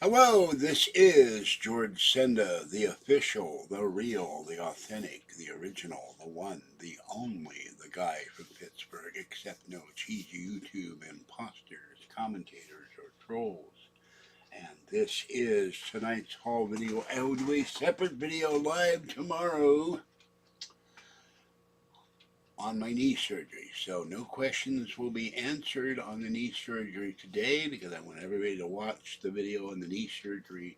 Hello, this is George Senda, the official, the real, the authentic, the original, the one, the only, the guy from Pittsburgh, except no cheesy YouTube imposters, commentators, or trolls. And this is tonight's haul video. I will do a separate video live tomorrow on my knee surgery. So no questions will be answered on the knee surgery today because I want everybody to watch the video on the knee surgery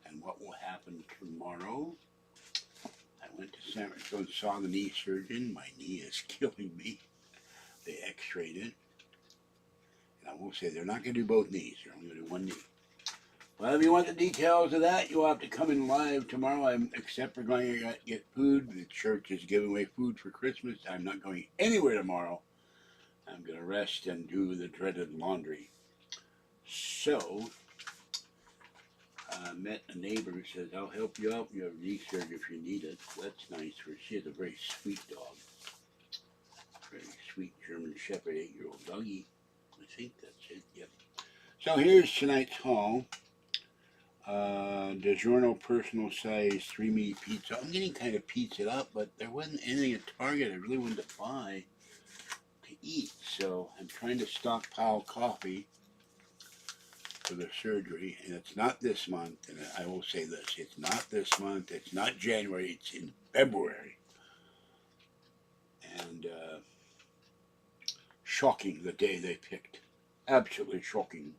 and what will happen tomorrow. I went to San Francisco and saw the knee surgeon. My knee is killing me. They x-rayed it. And I will say they're not going to do both knees. They're only going to do one knee. Well, if you want the details of that, you'll have to come in live tomorrow. Except for going to get food. The church is giving away food for Christmas. I'm not going anywhere tomorrow. I'm going to rest and do the dreaded laundry. So, I met a neighbor who says, I'll help you out with your knee surgery if you need it. That's nice for her. She has a very sweet dog. Very sweet German Shepherd 8-year-old doggy. I think that's it, yep. So here's tonight's haul. DiGiorno personal size 3-meat pizza. I'm getting kind of pizza up, but there wasn't anything at Target I really wanted to buy to eat. So I'm trying to stockpile coffee for the surgery, and it's not this month. And I will say this: it's not this month. It's not January. It's in February. And shocking the day they picked. Absolutely shocking.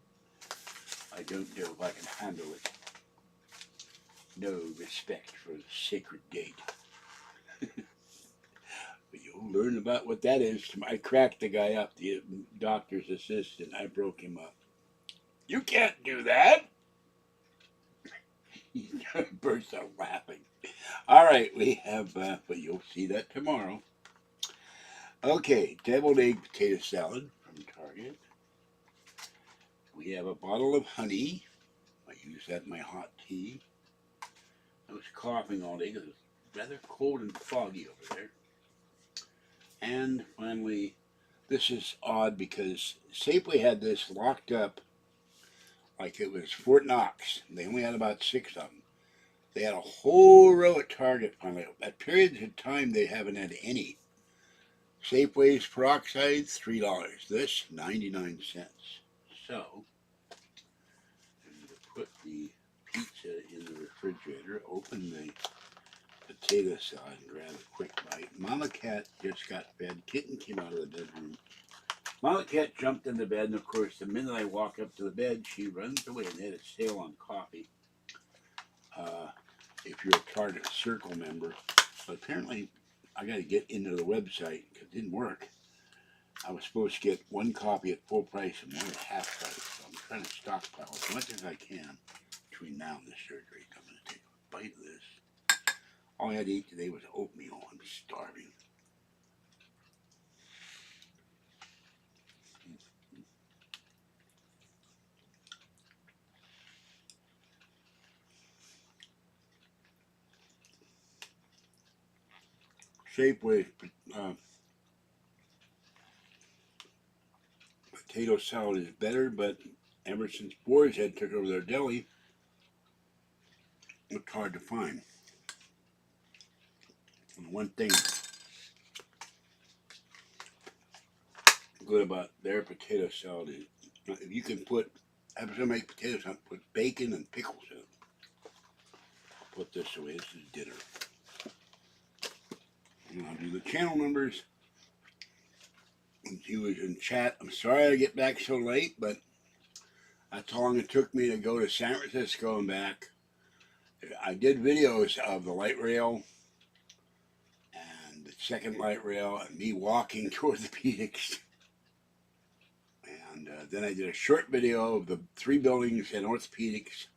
I don't know if I can handle it. No respect for the sacred date. But you'll learn about what that is. I cracked the guy up, the doctor's assistant. I broke him up. You can't do that. He burst out laughing. All right, we have, but you'll see that tomorrow. Okay, deviled egg potato salad from Target. We have a bottle of honey. I use that in my hot tea. I was coughing all day because it was rather cold and foggy over there. And finally, this is odd because Safeway had this locked up like it was Fort Knox. They only had about 6 of them. They had a whole row at Target finally. At periods of time, they haven't had any. Safeway's peroxide, $3. This, 99 cents. So, I'm going to put the pizza in the refrigerator, open the potato salad, and grab a quick bite. Mama Cat just got fed. Kitten came out of the bedroom. Mama Cat jumped in the bed, and of course, the minute I walk up to the bed, she runs away, and they had a sale on coffee. If you're a Target Circle member. But apparently, I got to get into the website because it didn't work. I was supposed to get 1 copy at full price and 1 at half price. So I'm trying to stockpile as much as I can between now and the surgery. I'm going to take a bite of this. All I had to eat today was oatmeal. I'm starving. Safeway potato salad is better, but ever since Boar's Head took over their deli, it's hard to find. And one thing good about their potato salad is if you can put, have somebody make potato salad, put bacon and pickles in it. I'll put this away. This is dinner. And I'll do the channel numbers. He was in chat. I'm sorry I get back so late, but that's how long it took me to go to San Francisco and back. I did videos of the light rail and the second light rail and me walking to orthopedics. And then I did a short video of the 3 buildings and orthopedics.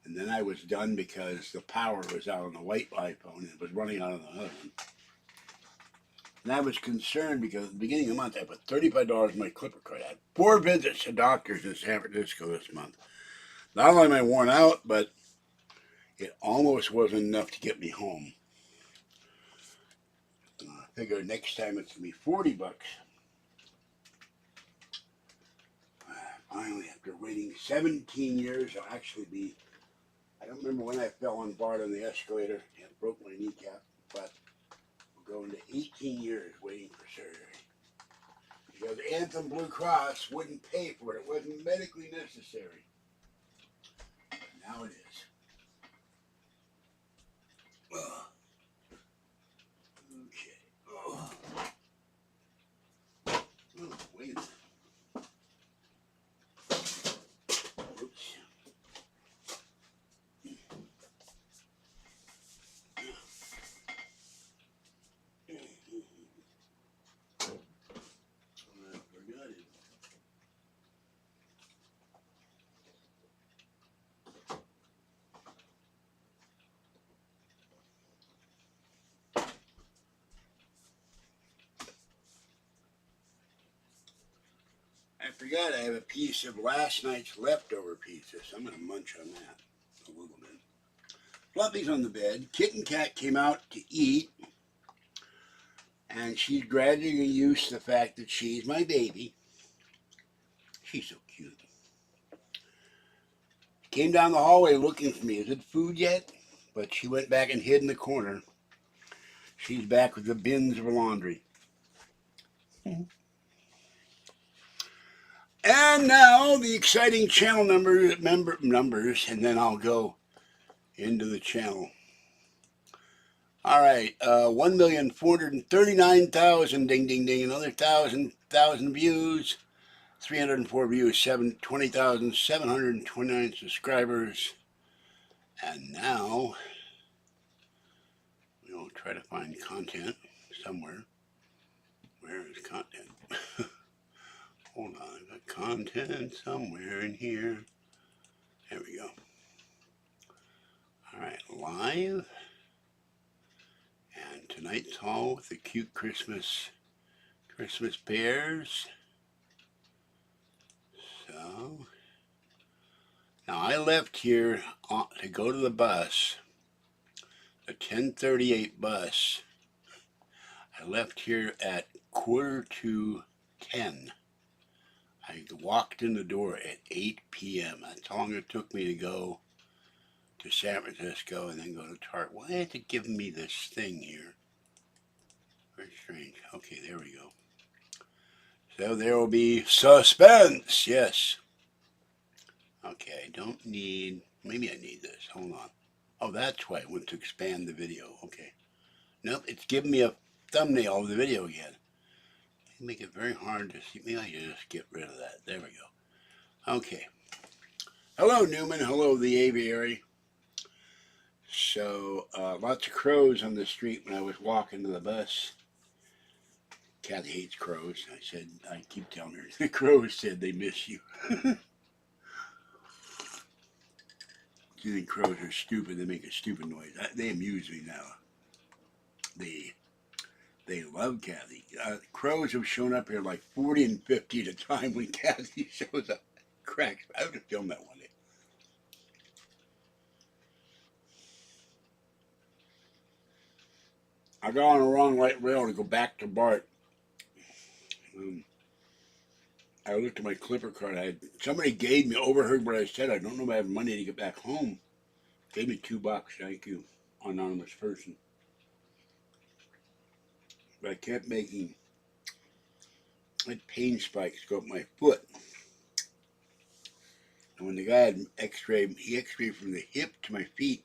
And then I was done because the power was out on the white iPhone and it was running out on the other one. And I was concerned because at the beginning of the month I put $35 in my Clipper card. I had 4 visits to doctors in San Francisco this month. Not only am I worn out, but it almost wasn't enough to get me home. I figure next time it's going to be $40. Finally, after waiting 17 years, I'll actually be, I don't remember when I fell on Bart on the escalator and broke my kneecap, but we're going to 18 years waiting for surgery. Because Anthem Blue Cross wouldn't pay for it. It wasn't medically necessary. But now it is. Okay. Oh, wait a minute. Oops. I forgot it. I forgot I have a piece of last night's leftover pizza, so I'm going to munch on that a little bit. Fluffy's on the bed. Kitten Cat came out to eat, and she's gradually used to the fact that she's my baby. She's so cute. She came down the hallway looking for me. Is it food yet? But she went back and hid in the corner. She's back with the bins of laundry. And now the exciting channel numbers, and then I'll go into the channel. All right, 1,439,000, ding, ding, ding, another thousand views, 304 views, 20,729 subscribers, and now we'll try to find content somewhere. Where is content? Hold on, I got content somewhere in here. There we go. All right, live. And tonight's haul with the cute Christmas bears. So now I left here to go to the bus, the 10:38 bus. I left here at 9:45. I walked in the door at 8 p.m. That's how long it took me to go to San Francisco and then go to Target. Why is it giving me this thing here? Very strange. Okay, there we go. So there will be suspense, yes. Okay, I don't need, maybe I need this. Hold on. Oh, that's why I went to expand the video. Okay. Nope, it's giving me a thumbnail of the video again. It make it very hard to see. Maybe I can just get rid of that. There we go. Okay. Hello, Newman. Hello, the aviary. So, lots of crows on the street when I was walking to the bus. Kathy hates crows. I keep telling her, the crows said they miss you. You think crows are stupid, they make a stupid noise. They amuse me now. They love Kathy. Crows have shown up here like 40 and 50 at a time when Kathy shows up. Cracks. I have to film that one day. I got on the wrong light rail to go back to Bart. I looked at my Clipper card. Somebody overheard what I said. I don't know if I have money to get back home. Gave me $2. Thank you, anonymous person. But I kept making pain spikes go up my foot. And when the guy had he x-rayed from the hip to my feet,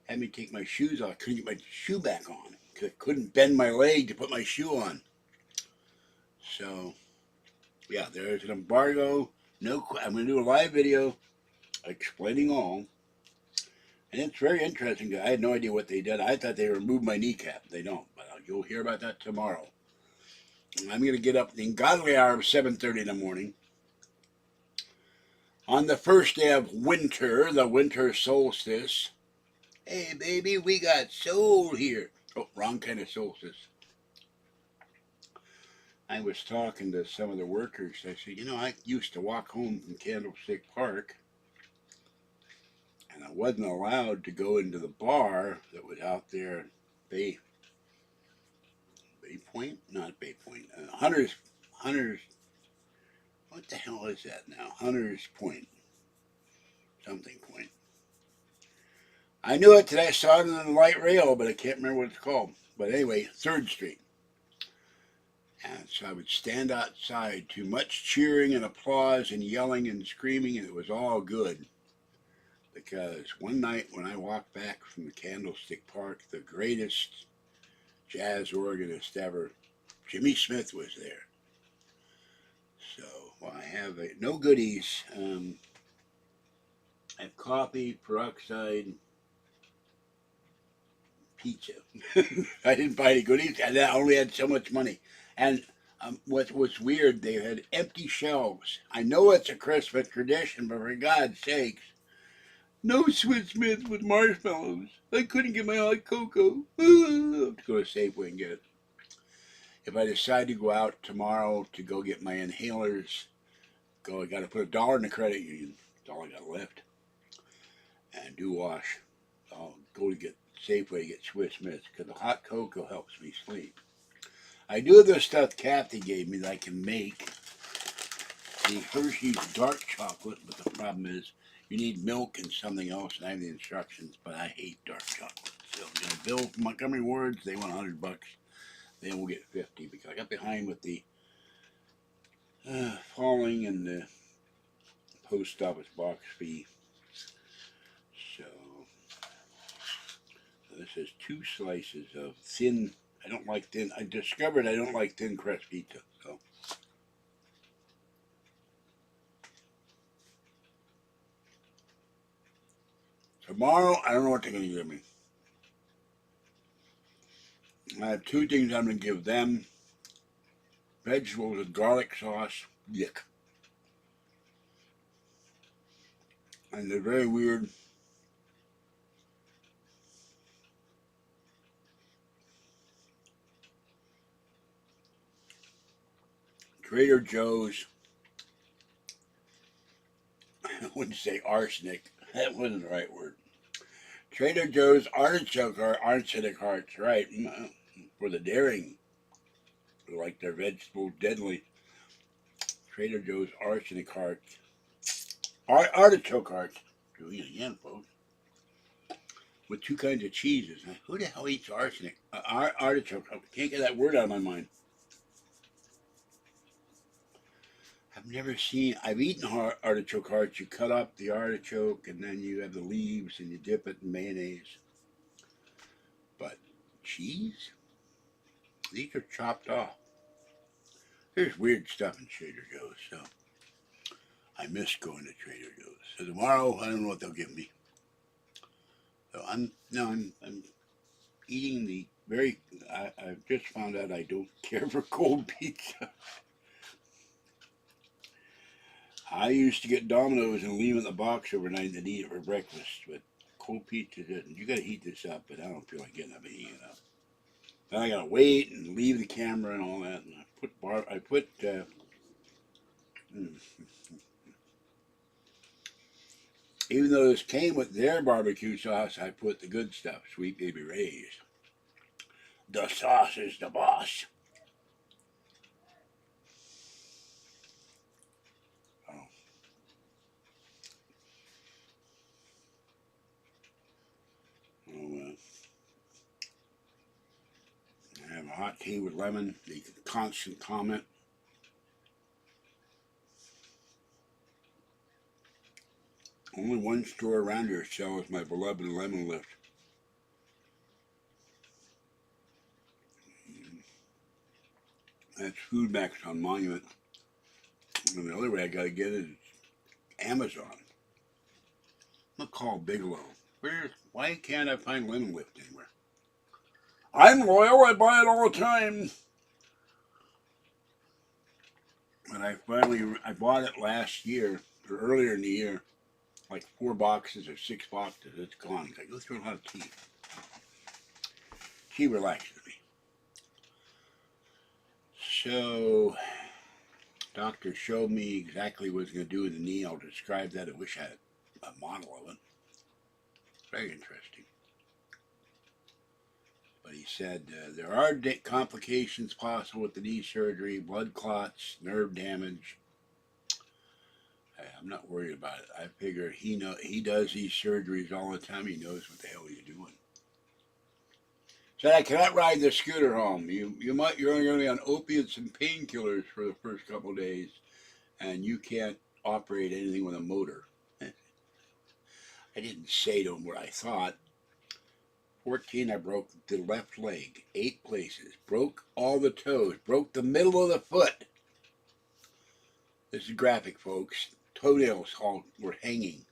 had me take my shoes off. I couldn't get my shoe back on because I couldn't bend my leg to put my shoe on. So, yeah, there's an embargo. I'm going to do a live video explaining all. And it's very interesting. I had no idea what they did. I thought they removed my kneecap. They don't, but you'll hear about that tomorrow. And I'm going to get up in godly hour of 7:30 in the morning. On the first day of winter, the winter solstice. Hey, baby, we got soul here. Oh, wrong kind of solstice. I was talking to some of the workers. I said, I used to walk home from Candlestick Park, and I wasn't allowed to go into the bar that was out there, Bay Point? Not Bay Point. Hunters What the hell is that now? Hunter's Point. Something Point. I knew it today. I saw it on the light rail, but I can't remember what it's called. But anyway, 3rd Street. And so I would stand outside to much cheering and applause and yelling and screaming, and it was all good. Because one night when I walked back from the Candlestick Park, the greatest jazz organist ever, Jimmy Smith, was there. So well, I have no goodies. I have coffee, peroxide, pizza. I didn't buy any goodies, and I only had so much money. And what was weird, they had empty shelves. I know it's a Christmas tradition, but for God's sakes, no Swiss Smith with marshmallows. I couldn't get my hot cocoa. I have to go to Safeway and get it. If I decide to go out tomorrow to go get my inhalers, I got to put $1 in the credit union. That's all I got left. And do wash. I'll go to get Safeway to get Swiss Smith because the hot cocoa helps me sleep. I do have the stuff Kathy gave me that I can make. The Hershey's dark chocolate, but the problem is you need milk and something else, and I have the instructions, but I hate dark chocolate. So, Bill from Montgomery Wards, they want $100. They will get 50 because I got behind with the falling and the post office box fee. So this is 2 slices of thin. I don't like thin. I discovered I don't like thin crust pizza. So. Tomorrow, I don't know what they're going to give me. I have 2 things I'm going to give them. Vegetables with garlic sauce. Yuck. And they're very weird. Trader Joe's. I wouldn't say arsenic. That wasn't the right word. Trader Joe's artichoke or arsenic hearts, right? For the daring. Like their vegetables deadly. Trader Joe's arsenic hearts. Artichoke hearts. Doing it again, folks. With 2 kinds of cheeses. Who the hell eats arsenic? Artichoke. I can't get that word out of my mind. I've never seen. I've eaten artichoke hearts. You cut up the artichoke and then you have the leaves and you dip it in mayonnaise. But cheese? These are chopped off. There's weird stuff in Trader Joe's, so I miss going to Trader Joe's. So tomorrow, I don't know what they'll give me. So I'm eating the very. I've just found out I don't care for cold pizza. I used to get Domino's and leave it in the box overnight and eat it for breakfast, but cold pizza doesn't. You gotta heat this up, but I don't feel like getting up and heating it up. Then I gotta wait and leave the camera and all that. And even though this came with their barbecue sauce, I put the good stuff, Sweet Baby Ray's. The sauce is the boss. I have a hot tea with lemon, the constant comment. Only one store around here sells my beloved lemon lift. That's Food Max on Monument. And the other way I gotta get it is Amazon. I'm gonna call Bigelow. Why can't I find lemon lift anywhere? I'm loyal, I buy it all the time. And I bought it last year, or earlier in the year, like 4 boxes or 6 boxes. It's gone. I go through a lot of tea. Tea relaxes me. So, doctor showed me exactly what he's going to do with the knee. I'll describe that. I wish I had a model of it. Very interesting. But he said there are complications possible with the knee surgery, blood clots, nerve damage. I'm not worried about it. I figure he does these surgeries all the time. He knows what the hell he's doing. Said I cannot ride the scooter home. You're only going to be on opiates and painkillers for the first couple of days, and you can't operate anything with a motor. I didn't say to him what I thought. 14, I broke the left leg, 8 places, broke all the toes, broke the middle of the foot. This is graphic, folks. Toenails all were hanging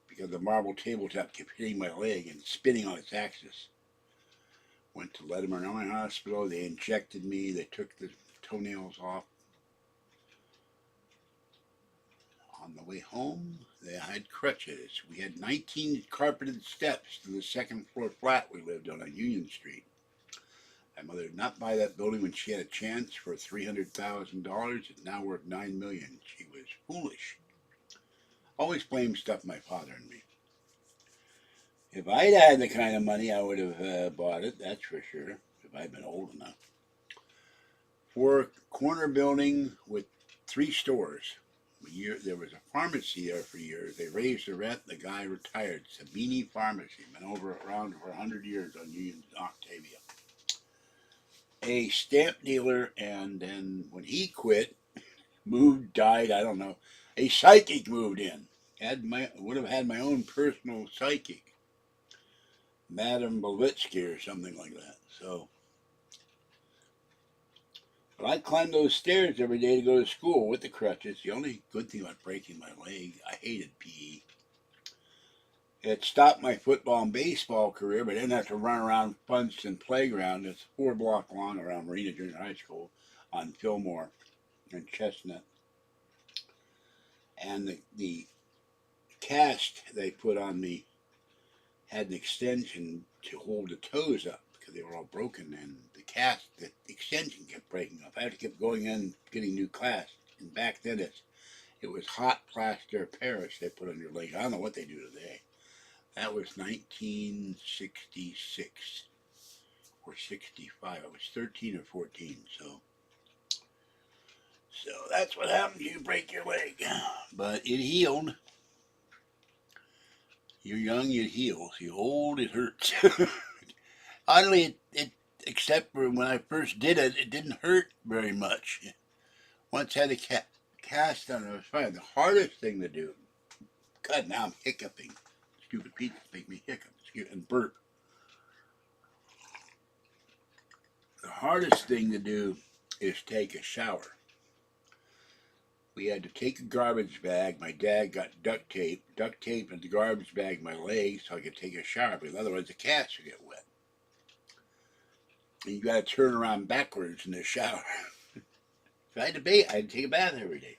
because the marble tabletop kept hitting my leg and spinning on its axis. Went to Latimer Army Hospital. They injected me. They took the toenails off. On the way home, they had crutches. We had 19 carpeted steps to the second floor flat we lived on Union Street. My mother did not buy that building when she had a chance for $300,000. It's now worth $9 million. She was foolish. Always blamed stuff my father and me. If I'd had the kind of money, I would have bought it, that's for sure, if I'd been old enough. 4-corner building with 3 stores. There was a pharmacy there for years. They raised the rent. The guy retired. Sabini Pharmacy. Been around for 100 years on Union Octavia. A stamp dealer, and then when he quit, died, I don't know. A psychic moved in. Would have had my own personal psychic. Madame Blavatsky or something like that. But I climbed those stairs every day to go to school with the crutches. The only good thing about breaking my leg, I hated PE. It stopped my football and baseball career, but I didn't have to run around Funston Playground. It's 4 block long around Marina Junior High School on Fillmore and Chestnut. And the cast they put on me had an extension to hold the toes up because they were all broken, and the extension kept breaking off. I had to keep going in, getting new cast. And back then it was hot plaster Paris they put on your leg. I don't know what they do today. That was 1966 or 65. I was 13 or 14, so that's what happens. You break your leg, but it healed. You're young, it heals. You're old, it hurts. Oddly, except for when I first did it, it didn't hurt very much. Once I had a cast on it, it was fine. The hardest thing to do, God, now I'm hiccuping. Stupid people make me hiccup and burp. The hardest thing to do is take a shower. We had to take a garbage bag. My dad got duct tape in the garbage bag my legs so I could take a shower, because otherwise the cast would get wet. And you got to turn around backwards in the shower. So I had to take a bath every day.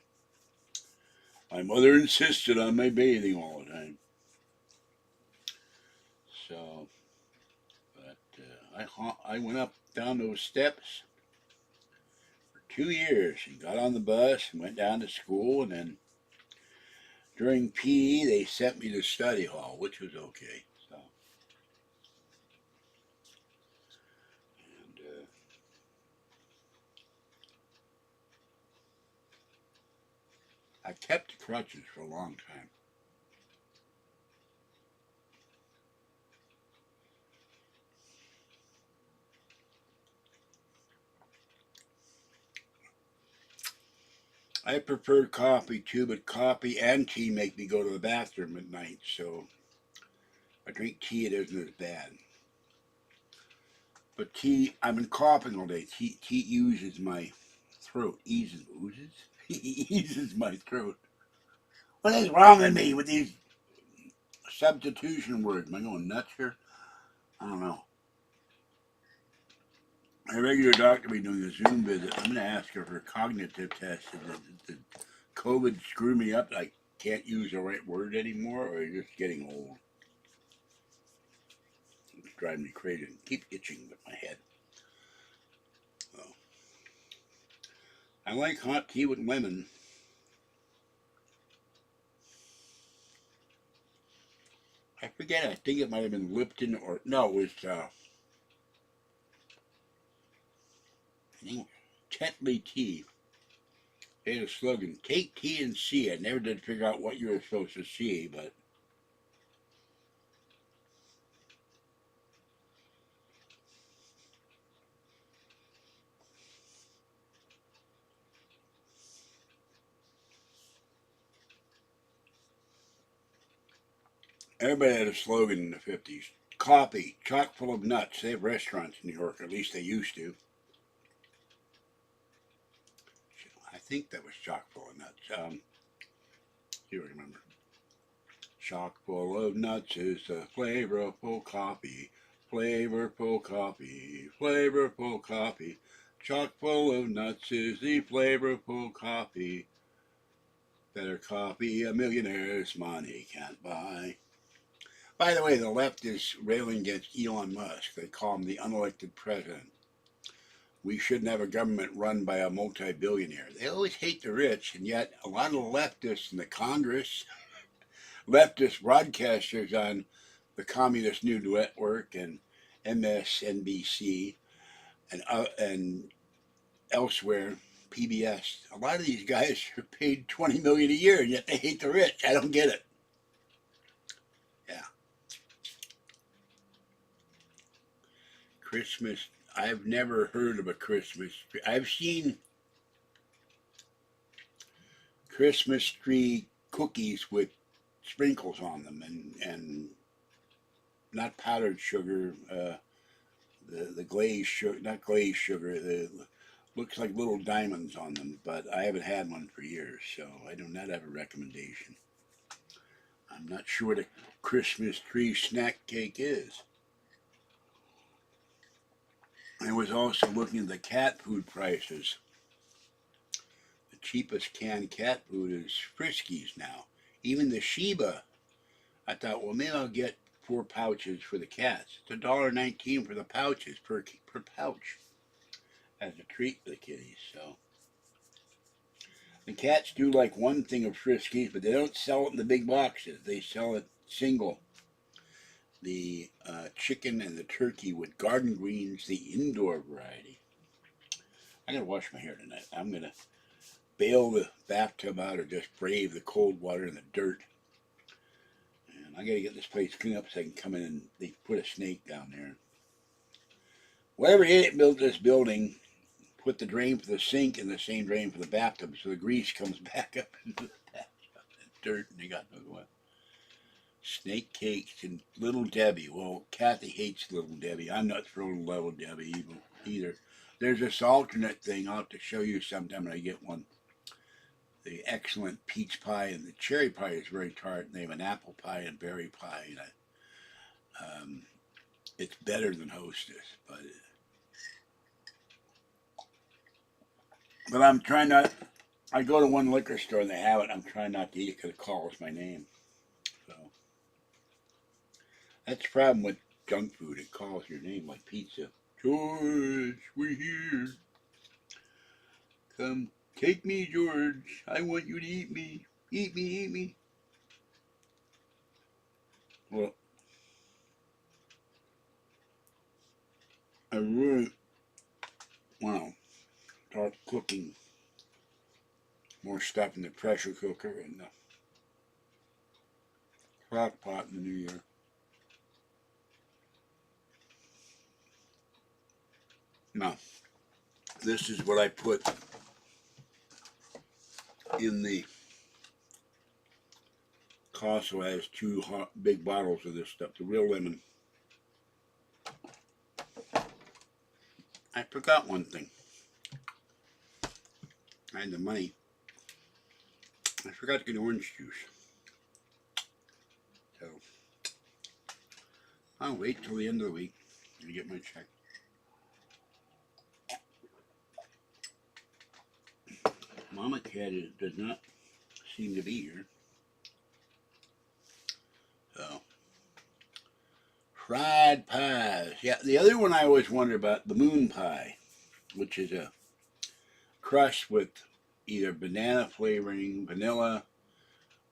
My mother insisted on my bathing all the time. So, but I went up down those steps for 2 years and got on the bus and went down to school, and then during PE they sent me to study hall, which was okay. So, and I kept the crutches for a long time. I prefer coffee too, but coffee and tea make me go to the bathroom at night, so if I drink tea, it isn't as bad. But tea, I've been coughing all day. Tea uses my throat. Eases my throat. What is wrong with me with these substitution words? Am I going nuts here? I don't know. My regular doctor will be doing a Zoom visit. I'm going to ask her for a cognitive test. Did COVID screw me up? I can't use the right word anymore, or just getting old? It's driving me crazy. I keep itching with my head. So, I like hot tea with lemon. I forget. I think it might have been Lipton, or no, it was Tetley tea. They had a slogan, take T and C. I never did figure out what you were supposed to see, but everybody had a slogan in the 50s. Coffee, chock full of nuts. They have restaurants in New York, or at least they used to. I think that was chock full of nuts. You remember. Chock full of nuts is the flavorful coffee. Flavorful coffee. Flavorful coffee. Chock full of nuts is the flavorful coffee. Better coffee a millionaire's money can't buy. By the way, the left is railing against Elon Musk. They call him the unelected president. We shouldn't have a government run by a multi-billionaire. They always hate the rich, and yet a lot of the leftists in the Congress, leftist broadcasters on the Communist News Network and MSNBC and elsewhere, PBS, a lot of these guys are paid $20 million a year, and yet they hate the rich. I don't get it. Yeah. Christmas. I've never heard of a Christmas tree. I've seen Christmas tree cookies with sprinkles on them and not powdered sugar, the glazed sugar, not glazed sugar, the looks like little diamonds on them, but I haven't had one for years, so I do not have a recommendation. I'm not sure what a Christmas tree snack cake is. I was also looking at the cat food prices. The cheapest canned cat food is Friskies now. Even the Sheba, I thought, well, maybe I'll get 4 pouches for the cats. It's $1.19 for the pouches per pouch as a treat for the kitties. So the cats do like one thing of Friskies, but they don't sell it in the big boxes. They sell it single. The chicken and the turkey with garden greens, the indoor variety. I gotta wash my hair tonight. I'm gonna bail the bathtub out or just brave the cold water and the dirt. And I gotta get this place cleaned up so I can come in and they put a snake down there. Whoever idiot built this building put the drain for the sink in the same drain for the bathtub, so the grease comes back up into the bathtub and dirt, and they got no what. Snake cakes and Little Debbie. Well, Kathy hates Little Debbie. I'm not throwing Little Debbie either. There's this alternate thing I'll have to show you sometime when I get one. The excellent peach pie and the cherry pie is very tart, and they have an apple pie and berry pie. And it's better than Hostess, but I'm trying not. I go to one liquor store and they have it. I'm trying not to eat it because it calls my name. So that's the problem with junk food. It calls your name like pizza. George, we're here. Come take me, George. I want you to eat me. Eat me, eat me. Well, I really want to start cooking more stuff in the pressure cooker and the crock pot in the new year. Now, this is what I put in the Costco. Has 2 big bottles of this stuff, the real lemon. I forgot one thing. I had the money. I forgot to get orange juice. So I'll wait till the end of the week to get my check. Mama Cat does not seem to be here. So fried pies. Yeah, the other one I always wonder about, the moon pie, which is a crust with either banana flavoring, vanilla,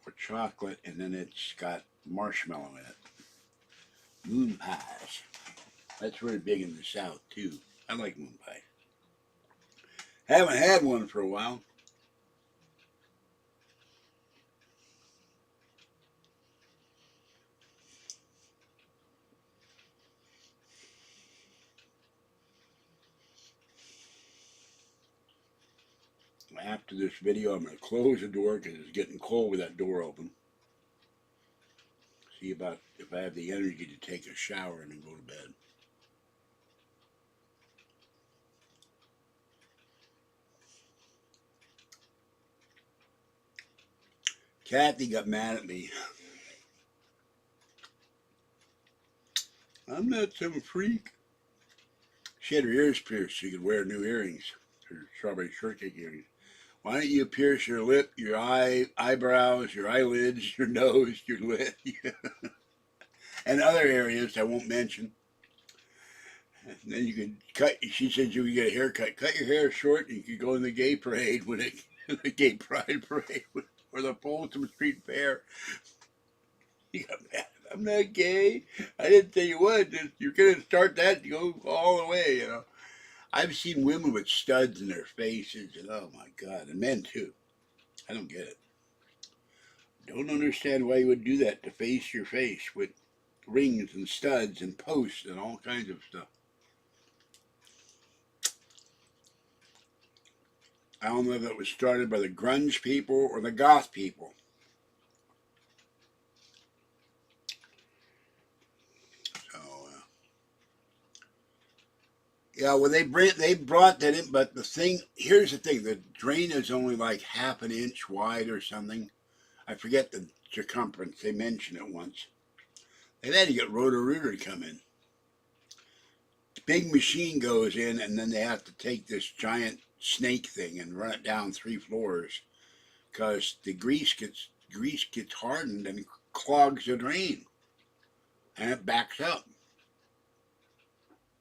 or chocolate, and then it's got marshmallow in it. Moon pies. That's very big in the South, too. I like moon pie. Haven't had one for a while. After this video, I'm going to close the door because it's getting cold with that door open. See about if I have the energy to take a shower and then go to bed. Kathy got mad at me. I'm not some freak. She had her ears pierced so she could wear new earrings, her strawberry shortcake earrings. Why don't you pierce your lip, your eyebrows, your eyelids, your nose, your lip, and other areas I won't mention. And then you could cut. She said you could get a haircut. Cut your hair short, and you could go in the gay parade when it, the gay pride parade, or the Folsom Street Fair. You got mad. I'm not gay. I didn't say you would. You're gonna start that. You go all the way. You know. I've seen women with studs in their faces, and oh my God, and men too. I don't get it. Don't understand why you would do that to face your face with rings and studs and posts and all kinds of stuff. I don't know if it was started by the grunge people or the goth people. So, yeah, well, they brought that in, but here's the thing: the drain is only like half an inch wide or something. I forget the circumference. They mentioned it once. They've had to get Roto-Rooter to come in. Big machine goes in, and then they have to take this giant snake thing and run it down 3 floors because the grease gets hardened and clogs the drain, and it backs up.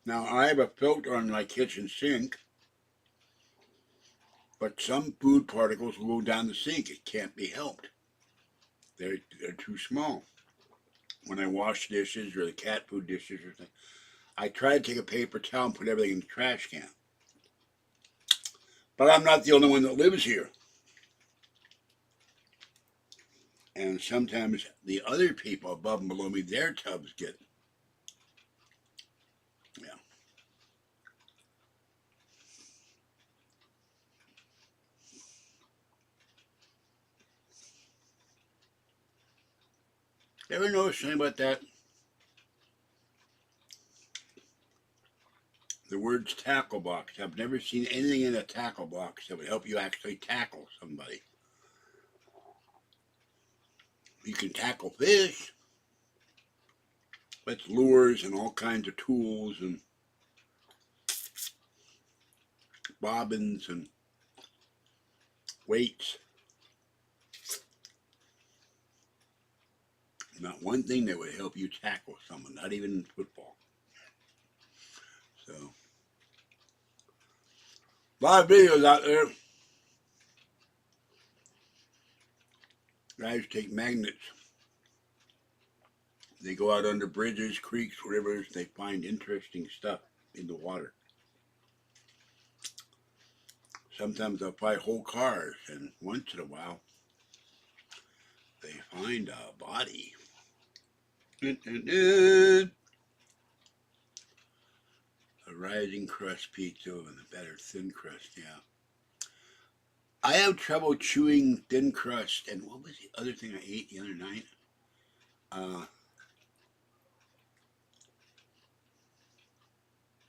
Now I have a filter on my kitchen sink, but some food particles will go down the sink. It can't be helped. They're too small. When I wash dishes or the cat food dishes or something, I try to take a paper towel and put everything in the trash can. But I'm not the only one that lives here. And sometimes the other people above and below me, their tubs get, yeah. Ever notice anything about that? The words tackle box. I've never seen anything in a tackle box that would help you actually tackle somebody. You can tackle fish. That's lures and all kinds of tools and bobbins and weights. Not one thing that would help you tackle someone, not even in football. So, a lot of videos out there. Guys take magnets. They go out under bridges, creeks, rivers. They find interesting stuff in the water. Sometimes they'll find whole cars, and once in a while, they find a body. A rising crust pizza and a better thin crust, yeah. I have trouble chewing thin crust, and what was the other thing I ate the other night?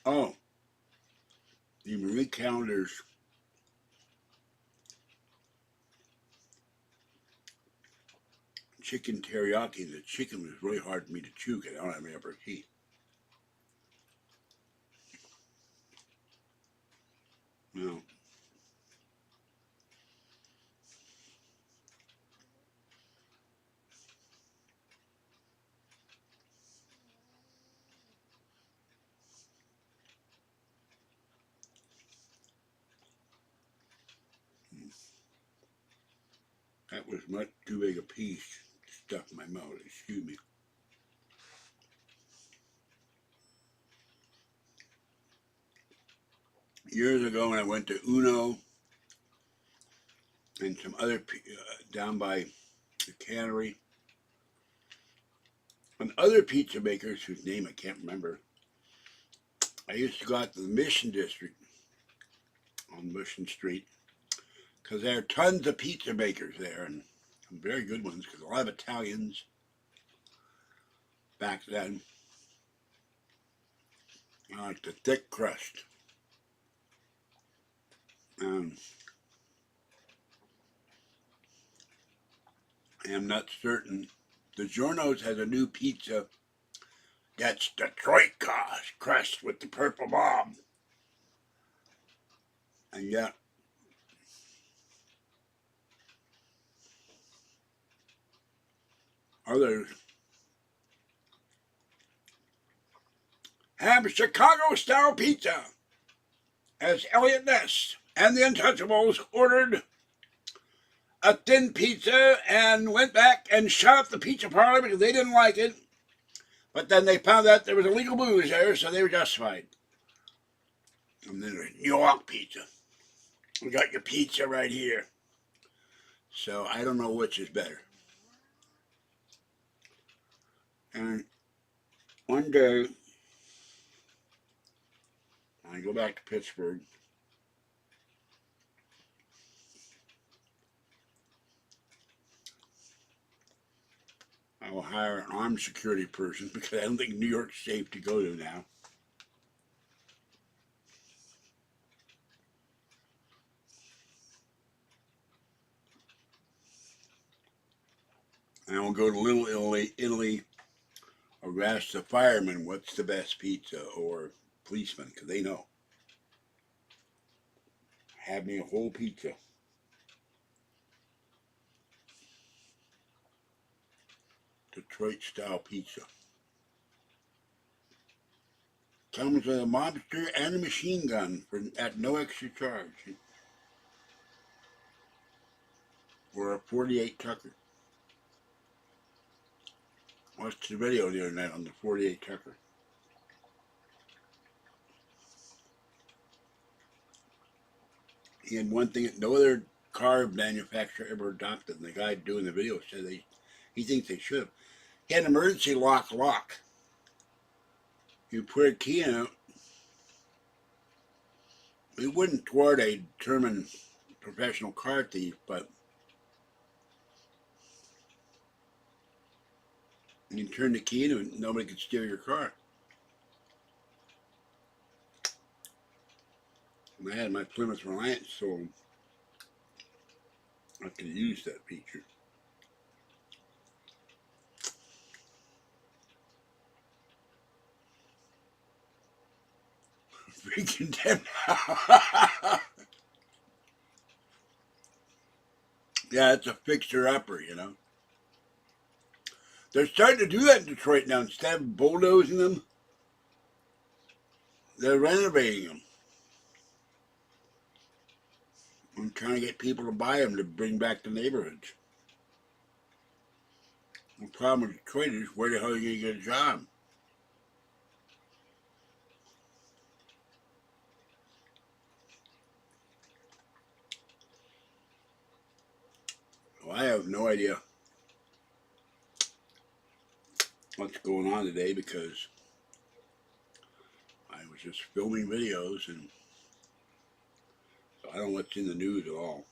Oh, the Marie Callender's chicken teriyaki. The chicken was really hard for me to chew because I don't have any upper teeth. No. That was much too big a piece to stuff in my mouth. Excuse me. Years ago when I went to Uno and some other down by the cannery, and other pizza makers whose name I can't remember, I used to go out to the Mission District on Mission Street because there are tons of pizza makers there, and some very good ones, because a lot of Italians back then like the thick crust. I'm not certain. DiGiorno's has a new pizza that's Detroit crust with the purple bomb. And yet, others have Chicago-style pizza, as Elliot Ness and the Untouchables ordered a thin pizza and went back and shut up the pizza parlor because they didn't like it. But then they found out there was illegal booze there, so they were justified. And then there's New York pizza. We got your pizza right here. So I don't know which is better. And one day, I go back to Pittsburgh. I will hire an armed security person because I don't think New York's safe to go to now. And I will go to Little Italy, or ask the firemen what's the best pizza, or policemen, because they know. Have me a whole pizza. Detroit-style pizza. Comes with a mobster and a machine gun at no extra charge. Or a 48 Tucker. Watched the video the other night on the 48 Tucker. He had one thing that no other car manufacturer ever adopted, and the guy doing the video said he thinks they should have. He had an emergency lock. You put a key in it, it wouldn't thwart a determined professional car thief, but you can turn the key into it, nobody can steal your car. And I had my Plymouth Reliance, so I could use that feature. Freaking damn. Yeah, it's a fixer-upper, you know. They're starting to do that in Detroit now. Instead of bulldozing them, they're renovating them. I'm trying to get people to buy them to bring back the neighborhoods. The problem with Detroit is, where the hell are you going to get a job? Well, I have no idea what's going on today because I was just filming videos, and so I don't know what's in the news at all.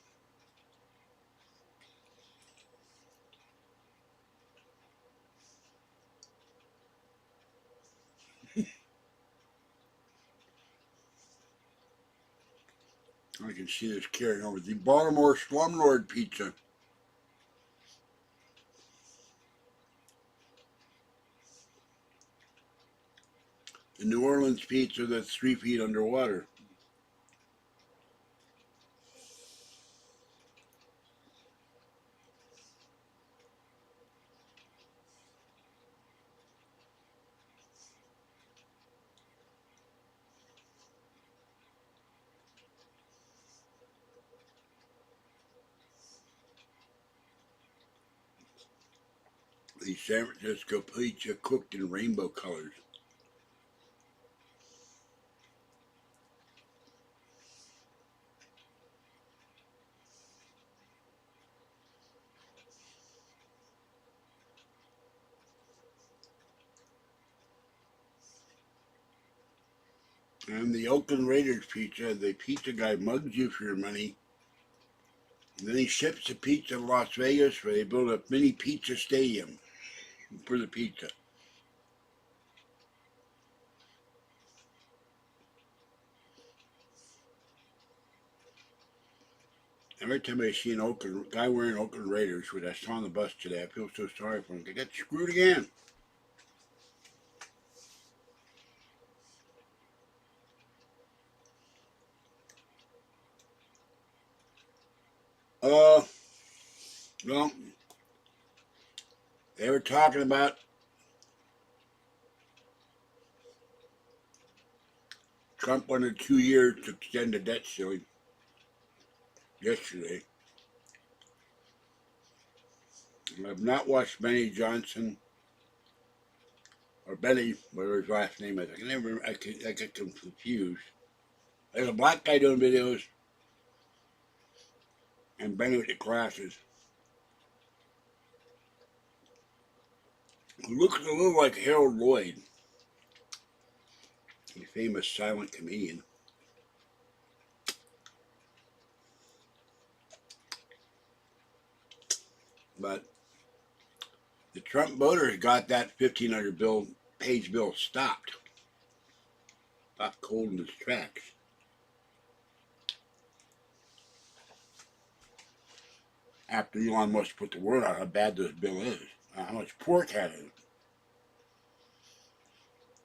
I can see this carrying over. The Baltimore Slumlord Pizza. The New Orleans pizza that's 3 feet underwater. The San Francisco pizza cooked in rainbow colors. And the Oakland Raiders pizza, the pizza guy mugs you for your money And then he ships the pizza to Las Vegas where they build a mini pizza stadium for the pizza. Every time I see an guy wearing Oakland Raiders, which I saw on the bus today, I feel so sorry for him. They got screwed again. Well, they were talking about Trump wanted 2 years to extend the debt ceiling yesterday. I've not watched Benny Johnson or Benny, whatever his last name is. I get confused. There's a black guy doing videos and Benny with the glasses. Who looks a little like Harold Lloyd, the famous silent comedian. But the Trump voters got that 1,500-page bill stopped cold in its tracks. After Elon Musk put the word on how bad this bill is, how much pork had in it.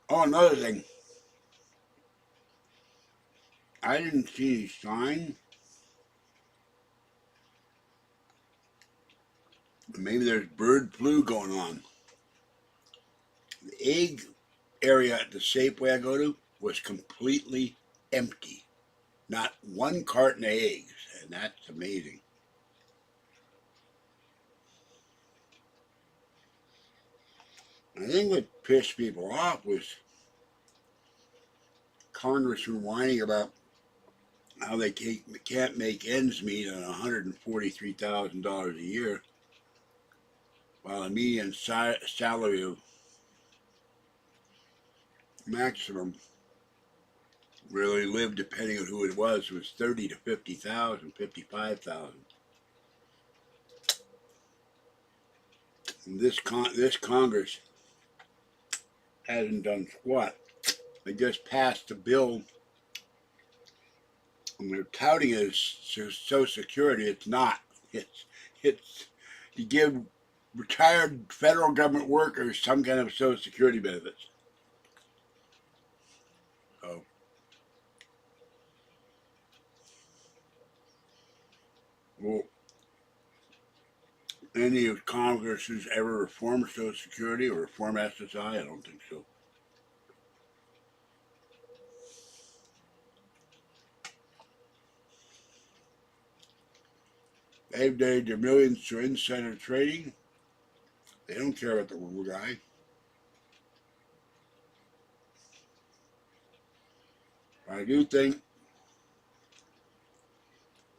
Oh, another thing. I didn't see any sign. Maybe there's bird flu going on. The egg area at the Safeway I go to was completely empty. Not one carton of eggs, and that's amazing. I think what pissed people off was Congress were whining about how they can't make ends meet on $143,000 a year, while a median salary of maximum really lived, depending on who it was 30 to 50,000, 55,000. And this Congress hasn't done squat. They just passed a bill, and they're touting it as Social Security. It's not. It's to give retired federal government workers some kind of Social Security benefits. So, well, any of Congress has ever reformed Social Security or reformed SSI? I don't think so. They've donated their millions to insider trading. They don't care about the little guy. I do think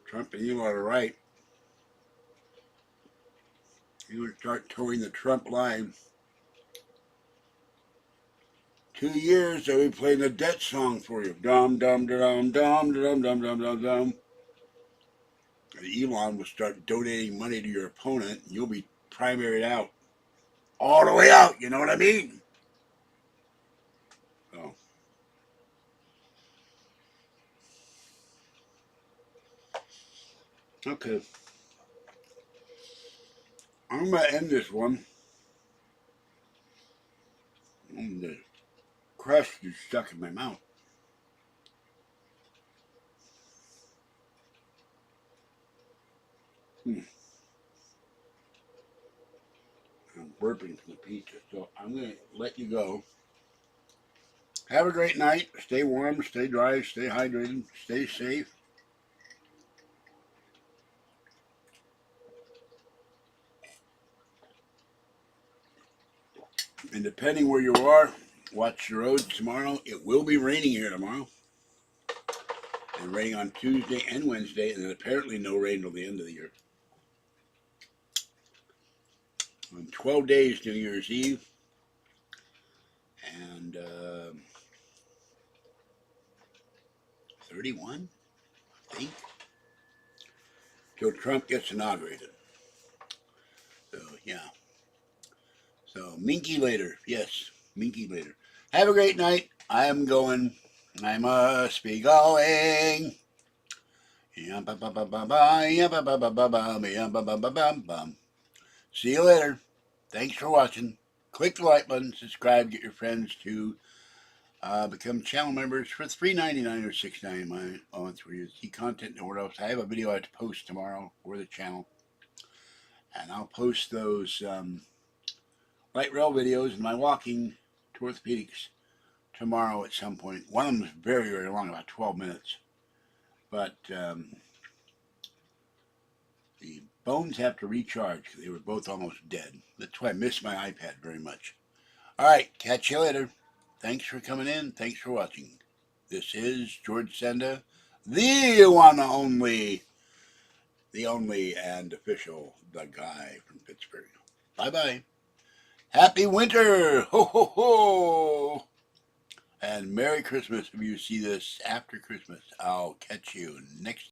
Trump and Elon are right. He would start towing the Trump line. 2 years, they'll be playing the debt song for you. Dum dum dum dum dum dum dum dum dum. And Elon will start donating money to your opponent, and you'll be primaried out. All the way out, you know what I mean? So, okay. I'm going to end this one. The crust is stuck in my mouth. I'm burping from the pizza, so I'm going to let you go. Have a great night. Stay warm, stay dry, stay hydrated, stay safe. And depending where you are, watch the roads tomorrow. It will be raining here tomorrow. And raining on Tuesday and Wednesday, and then apparently no rain till the end of the year. On 12 days, New Year's Eve. And 31, I think. till Trump gets inaugurated. So, yeah. So, Minky later. Yes, Minky later. Have a great night. I am going. I must be going. See you later. Thanks for watching. Click the like button, subscribe, get your friends to become channel members for $3.99 or $6.99 month where you see content nowhere else. I have a video I have to post tomorrow for the channel. And I'll post those light rail videos and my walking to orthopedics tomorrow at some point. One of them is very, very long, about 12 minutes. But the bones have to recharge because they were both almost dead. That's why I miss my iPad very much. All right, catch you later. Thanks for coming in. Thanks for watching. This is George Senda, the one the only and official, the guy from Pittsburgh. Bye-bye. Happy winter! Ho, ho, ho! And Merry Christmas if you see this after Christmas. I'll catch you next